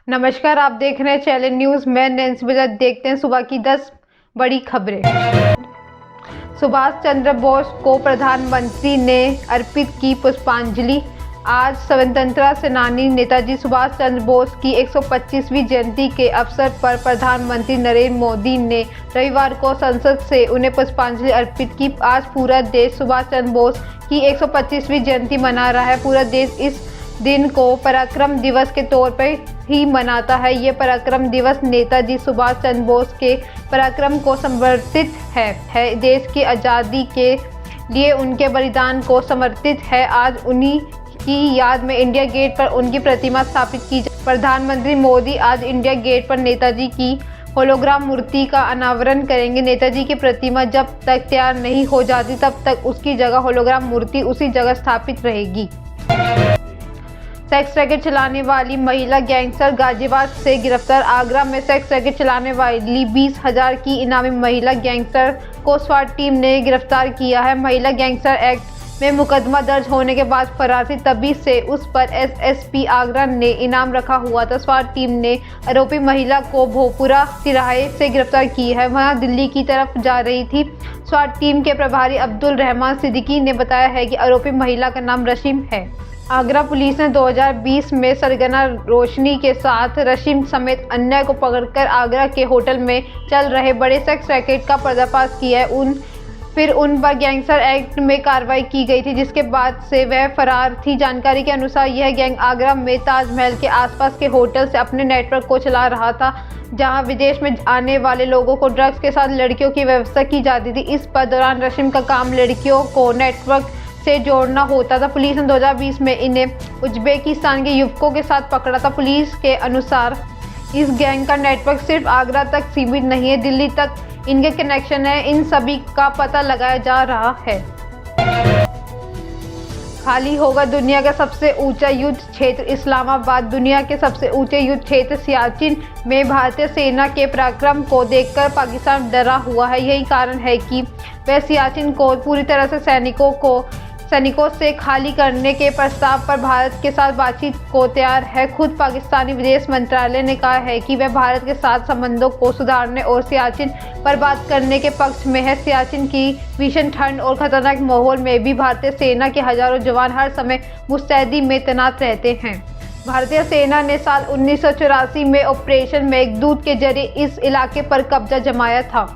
नमस्कार, आप देख रहे हैं चैनल न्यूज़। मैं नैन्सी बजाज। देखते हैं सुबह की 10 बड़ी खबरें। सुभाष चंद्र बोस को प्रधानमंत्री ने अर्पित की पुष्पांजलि। आज स्वतंत्रता सेनानी नेताजी सुभाष चंद्र बोस की 125वीं जयंती के अवसर पर प्रधानमंत्री नरेंद्र मोदी ने रविवार को संसद से उन्हें पुष्पांजलि अर्पित की। आज पूरा देश सुभाष चंद्र बोस की 125वीं जयंती मना रहा है। पूरा देश इस दिन को पराक्रम दिवस के तौर पर ही मनाता है। ये पराक्रम दिवस नेताजी सुभाष चंद्र बोस के पराक्रम को समर्पित है। देश की आज़ादी के लिए उनके बलिदान को समर्पित है। आज उन्हीं की याद में इंडिया गेट पर उनकी प्रतिमा स्थापित की। प्रधानमंत्री मोदी आज इंडिया गेट पर नेताजी की होलोग्राम मूर्ति का अनावरण करेंगे। नेताजी की प्रतिमा जब तक तैयार नहीं हो जाती तब तक उसकी जगह होलोग्राम मूर्ति उसी जगह स्थापित रहेगी। सेक्स रैकेट चलाने वाली महिला गैंगस्टर गाजियाबाद से गिरफ्तार। आगरा में सेक्स रैकेट चलाने वाली 20,000 की इनामी महिला गैंगस्टर को स्वाट टीम ने गिरफ्तार किया है। महिला गैंगस्टर एक्ट में मुकदमा दर्ज होने के बाद फरार थी, तभी से उस पर एसएसपी आगरा ने इनाम रखा हुआ था। स्वाट टीम ने आरोपी महिला को भोपुरा तिराहे से गिरफ्तार की है। वहां दिल्ली की तरफ जा रही थी। स्वाट टीम के प्रभारी अब्दुल रहमान सिद्दीकी ने बताया है कि आरोपी महिला का नाम रशीम है। आगरा पुलिस ने 2020 में सरगना रोशनी के साथ रशीम समेत अन्य को पकड़कर आगरा के होटल में चल रहे बड़े सेक्स रैकेट का पर्दाफाश किया है। फिर उन पर गैंगस्टर एक्ट में कार्रवाई की गई थी, जिसके बाद से वह फरार थी। जानकारी के अनुसार यह गैंग आगरा में ताजमहल के आसपास के होटल से अपने नेटवर्क को चला रहा था, जहां विदेश में आने वाले लोगों को ड्रग्स के साथ लड़कियों की व्यवस्था की जाती थी। इस पर दौरान रशीम का काम लड़कियों को नेटवर्क से जोड़ना होता था। पुलिस ने 2020 में इन्हें उज्बेकिस्तान के युवकों के साथ पकड़ा था। पुलिस के अनुसार इस गैंग का नेटवर्क सिर्फ आगरा तक सीमित नहीं है, दिल्ली तक इनके कनेक्शन है। इन सभी का पता लगाया जा रहा है। खाली होगा दुनिया का सबसे ऊंचा युद्ध क्षेत्र इस्लामाबाद। दुनिया के सबसे ऊंचे युद्ध क्षेत्र सियाचिन में भारतीय सेना के पराक्रम को देखकर पाकिस्तान डरा हुआ है। यही कारण है कि वह सियाचिन को पूरी तरह से सैनिकों से खाली करने के प्रस्ताव पर भारत के साथ बातचीत को तैयार है। खुद पाकिस्तानी विदेश मंत्रालय ने कहा है कि वह भारत के साथ संबंधों को सुधारने और सियाचिन पर बात करने के पक्ष में है। सियाचिन की भीषण ठंड और खतरनाक माहौल में भी भारतीय सेना के हजारों जवान हर समय मुस्तैदी में तैनात रहते हैं। भारतीय सेना ने साल 1984 में ऑपरेशन मेघदूत के जरिए इस इलाके पर कब्जा जमाया था।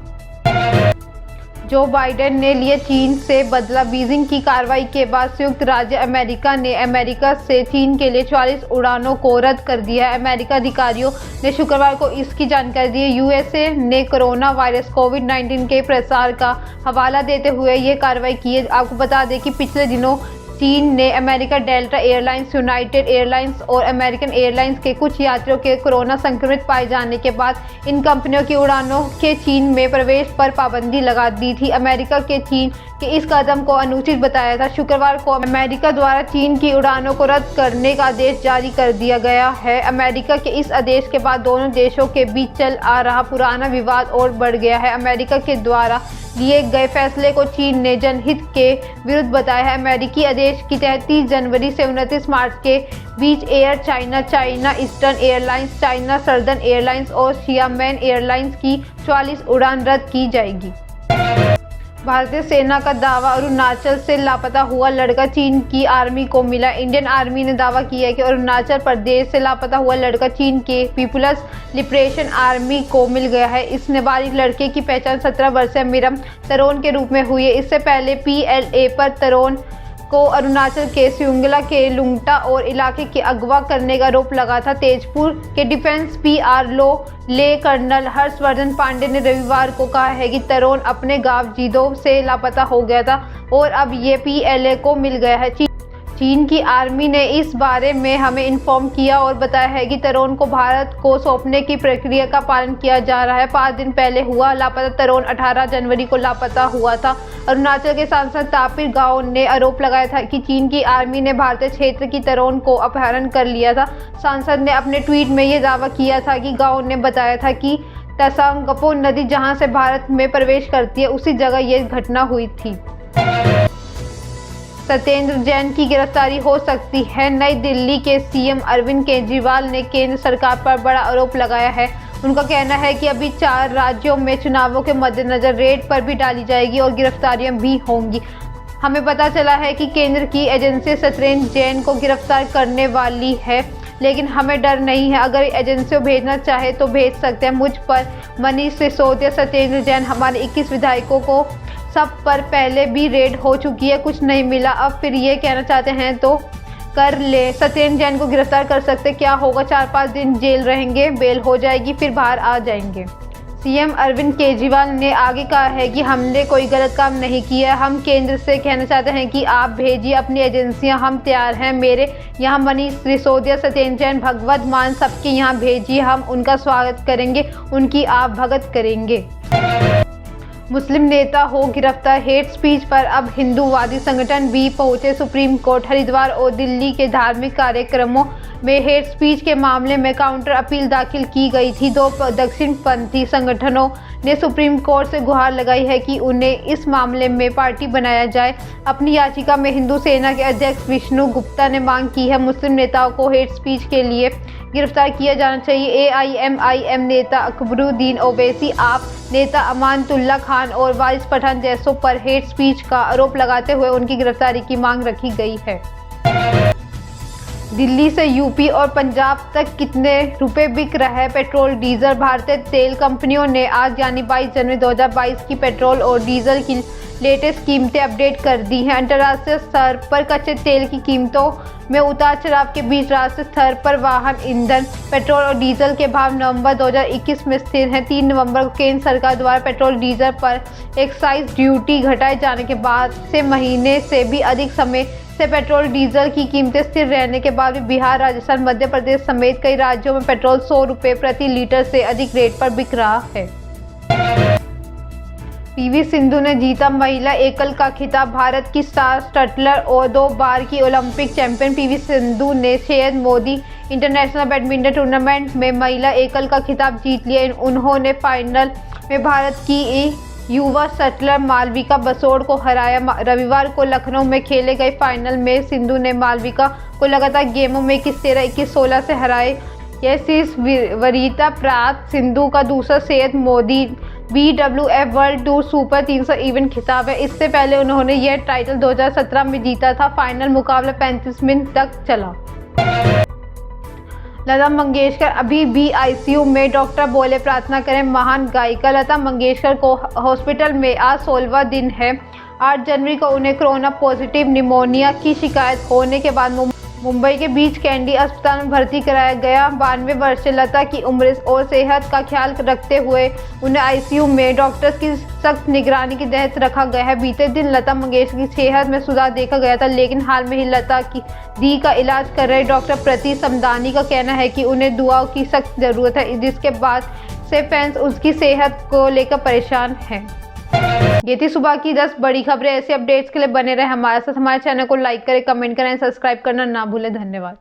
जो बाइडेन ने लिए चीन से बदला। बीजिंग की कार्रवाई के बाद संयुक्त राज्य अमेरिका ने अमेरिका से चीन के लिए 44 उड़ानों को रद्द कर दिया है। अमेरिका अधिकारियों ने शुक्रवार को इसकी जानकारी दी। यूएसए ने कोरोना वायरस कोविड-19 के प्रसार का हवाला देते हुए ये कार्रवाई की है। आपको बता दें कि पिछले दिनों चीन ने America, delta airlines, United airlines और अमेरिकन एयरलाइंस के कुछ यात्रियों के कोरोना संक्रमित पाए जाने के बाद इन कंपनियों की उड़ानों के चीन में प्रवेश पर पाबंदी लगा दी थी। अमेरिका के चीन के इस कदम को अनुचित बताया था। शुक्रवार को अमेरिका द्वारा चीन की उड़ानों को रद्द करने का आदेश जारी कर दिया गया है। अमेरिका के इस आदेश के बाद दोनों देशों के बीच चल आ रहा पुराना विवाद और बढ़ गया है। अमेरिका के द्वारा लिए गए फैसले को चीन ने जनहित के विरुद्ध बताया है। अमेरिकी आदेश के तहत 30 जनवरी से 29 मार्च के बीच Air China, China Eastern Airlines, China Southern Airlines और शियामैन एयरलाइंस की 44 उड़ान रद्द की जाएगी। भारतीय सेना का दावा। अरुणाचल से लापता हुआ लड़का चीन की आर्मी को मिला। इंडियन आर्मी ने दावा किया है कि अरुणाचल प्रदेश से लापता हुआ लड़का चीन के पीपुल्स लिबरेशन आर्मी को मिल गया है। इस नाबालिग लड़के की पहचान 17 वर्षीय मिरम तरोन के रूप में हुई है। इससे पहले पीएलए पर तरोन को अरुणाचल के सिंगला के लुंगटा और इलाके के अगवा करने का आरोप लगा था। तेजपुर के डिफेंस पीआरओ ले कर्नल हर्षवर्धन पांडे ने रविवार को कहा है कि तरोन अपने गांव जीदो से लापता हो गया था और अब ये पीएलए को मिल गया है। चीन की आर्मी ने इस बारे में हमें इन्फॉर्म किया और बताया है कि तरोन को भारत को सौंपने की प्रक्रिया का पालन किया जा रहा है। 5 दिन पहले हुआ लापता तरोन 18 जनवरी को लापता हुआ था। अरुणाचल के सांसद तापिर गाओ ने आरोप लगाया था कि चीन की आर्मी ने भारतीय क्षेत्र की तरोन को अपहरण कर लिया था। सांसद ने अपने ट्वीट में ये दावा किया था कि गाओ ने बताया था कि तसांगपो नदी जहां से भारत में प्रवेश करती है उसी जगह ये घटना हुई थी। सत्येंद्र जैन की गिरफ्तारी हो सकती है। नई दिल्ली के सीएम अरविंद केजरीवाल ने केंद्र सरकार पर बड़ा आरोप लगाया है। उनका कहना है कि अभी 4 राज्यों में चुनावों के मद्देनजर रेड पर भी डाली जाएगी और गिरफ्तारियां भी होंगी। हमें पता चला है कि केंद्र की एजेंसी सत्येंद्र जैन को गिरफ्तार करने वाली है, लेकिन हमें डर नहीं है। अगर एजेंसियों भेजना चाहे तो भेज सकते हैं। मुझ पर, मनीष सिसोदिया, सत्येंद्र जैन, हमारे 21 विधायकों को सब पर पहले भी रेड हो चुकी है, कुछ नहीं मिला। अब फिर ये कहना चाहते हैं तो कर ले। सत्येंद्र जैन को गिरफ्तार कर सकते, क्या होगा? 4-5 दिन जेल रहेंगे, बेल हो जाएगी, फिर बाहर आ जाएंगे। सीएम अरविंद केजरीवाल ने आगे कहा है कि हमने कोई गलत काम नहीं किया। हम केंद्र से कहना चाहते हैं कि आप भेजिए अपनी एजेंसियां, हम तैयार हैं। मेरे यहाँ मनीष सिसोदिया, सत्येंद्र जैन, भगवत मान सबके यहाँ भेजिए, हम उनका स्वागत करेंगे, उनकी आप भगत करेंगे। मुस्लिम नेता हो गिरफ्तार। हेट स्पीच पर अब हिंदूवादी संगठन भी पहुंचे सुप्रीम कोर्ट। हरिद्वार और दिल्ली के धार्मिक कार्यक्रमों में हेट स्पीच के मामले में काउंटर अपील दाखिल की गई थी। 2 दक्षिणपंथी संगठनों ने सुप्रीम कोर्ट से गुहार लगाई है कि उन्हें इस मामले में पार्टी बनाया जाए। अपनी याचिका में हिंदू सेना के अध्यक्ष विष्णु गुप्ता ने मांग की है मुस्लिम नेताओं को हेट स्पीच के लिए गिरफ्तार किया जाना चाहिए। AIMIM नेता अकबरुद्दीन ओवैसी, आप नेता अमानतुल्लाह खान और वारिस पठान जैसों पर हेट स्पीच का आरोप लगाते हुए उनकी गिरफ्तारी की मांग रखी गई है। दिल्ली से यूपी और पंजाब तक कितने रुपए बिक रहा है पेट्रोल डीजल? भारतीय तेल कंपनियों ने आज यानी 22 जनवरी 2022 की पेट्रोल और डीजल की लेटेस्ट कीमतें अपडेट कर दी हैं। अंतर्राष्ट्रीय स्तर पर कच्चे तेल की कीमतों में उतार चढ़ाव के बीच राष्ट्रीय स्तर पर वाहन ईंधन, पेट्रोल और डीजल के भाव नवंबर 2021 में स्थिर हैं। 3 नवंबर को केंद्र सरकार द्वारा पेट्रोल डीजल पर एक्साइज ड्यूटी घटाए जाने के बाद से महीने से भी अधिक समय से पेट्रोल डीजल की कीमतें स्थिर रहने के बाद भी बिहार, राजस्थान, मध्य प्रदेश समेत कई राज्यों में पेट्रोल 100 रुपये प्रति लीटर से अधिक रेट पर बिक रहा है। पीवी सिंधु ने जीता महिला एकल का खिताब। भारत की स्टार शटलर और 2 बार की ओलंपिक चैंपियन पीवी सिंधु ने Syed Modi international badminton tournament में महिला एकल का खिताब जीत लिया। उन्होंने फाइनल में भारत की युवा शटलर मालविका बसोड़ को हराया। रविवार को लखनऊ में खेले गए फाइनल में सिंधु ने मालविका को लगातार गेमों में 21-13, 21-16 से हराए। यह शीर्ष वरीयता प्राप्त सिंधु का दूसरा Syed Modi BWF world tour super 300 event खिताब है। इससे पहले उन्होंने यह टाइटल 2017 में जीता था। फाइनल मुकाबला 35 मिनट तक चला। लता मंगेशकर अभी भी ICU में, डॉक्टर बोले प्रार्थना करें। महान गायिका लता मंगेशकर को हॉस्पिटल में आज 16वां दिन है। 8 जनवरी को उन्हें कोरोना पॉजिटिव निमोनिया की शिकायत होने के बाद मुंबई के बीच कैंडी अस्पताल में भर्ती कराया गया। 92 वर्षीय लता की उम्र और सेहत का ख्याल रखते हुए उन्हें ICU में डॉक्टर्स की सख्त निगरानी के तहत रखा गया है। बीते दिन लता मंगेशकर की सेहत में सुधार देखा गया था, लेकिन हाल में ही लता की दी का इलाज कर रहे डॉक्टर प्रीति समदानी का कहना है कि उन्हें दुआओं की सख्त जरूरत है, जिसके बाद से फैंस उसकी सेहत को लेकर परेशान हैं। ये थी सुबह की 10 बड़ी खबरें। ऐसे अपडेट्स के लिए बने रहे हमारे साथ। हमारे चैनल को लाइक करें, कमेंट करें, सब्सक्राइब करना ना भूलें। धन्यवाद।